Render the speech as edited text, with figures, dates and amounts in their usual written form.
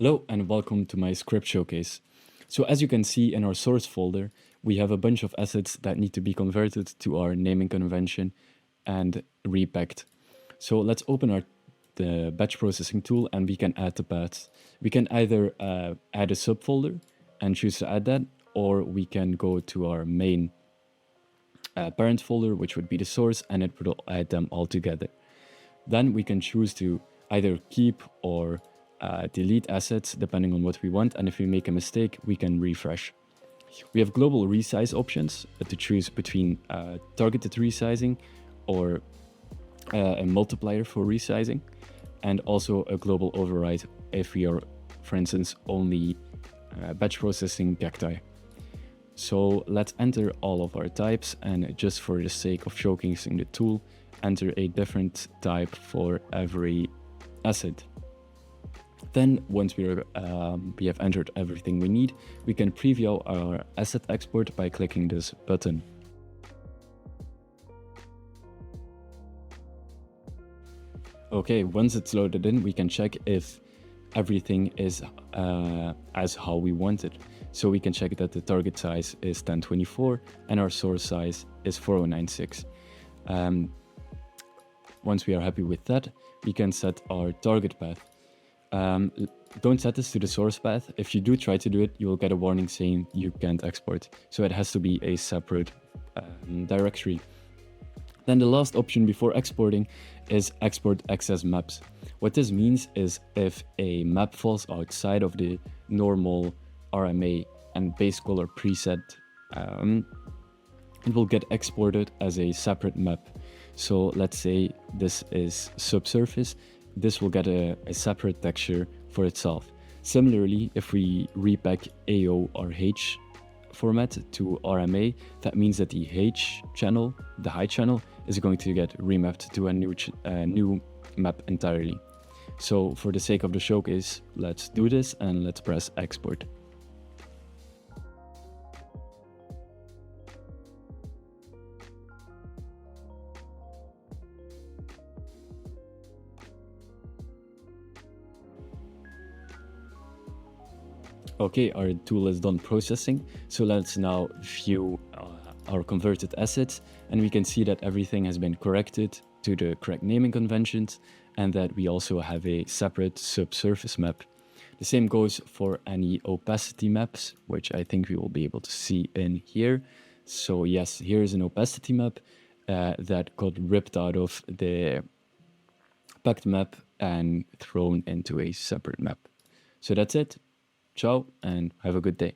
Hello and welcome to my script showcase. So as you can see in our source folder, we have a bunch of assets that need to be converted to our naming convention and repacked. So let's open the batch processing tool and we can add the paths. We can either add a subfolder and choose to add that, or we can go to our main parent folder, which would be the source, and it will add them all together. Then we can choose to either keep or delete assets depending on what we want, and if we make a mistake, we can refresh. We have global resize options to choose between targeted resizing or a multiplier for resizing, and also a global override if we are, for instance, only batch processing cacti. So let's enter all of our types, and just for the sake of showcasing the tool, enter a different type for every asset. Then once we have entered everything we need, we can preview our asset export by clicking this button. Okay, once it's loaded in, we can check if everything is as how we want it. So we can check that the target size is 1024 and our source size is 4096. Once we are happy with that, we can set our target path. Don't set this to the source path. If you do try to do it, you will get a warning saying you can't export. So it has to be a separate directory. Then the last option before exporting is export access maps. What this means is if a map falls outside of the normal RMA and base color preset, it will get exported as a separate map. So let's say this is subsurface, this will get a separate texture for itself. Similarly, if we repack AO or H format to RMA, that means that the H channel, the high channel, is going to get remapped to a new map entirely. So for the sake of the showcase, let's do this and let's press export. Okay, our tool is done processing, so let's now view our converted assets, and we can see that everything has been corrected to the correct naming conventions, and that we also have a separate subsurface map. The same goes for any opacity maps, which I think we will be able to see in here. So yes, here is an opacity map that got ripped out of the packed map and thrown into a separate map. So that's it. Ciao and have a good day.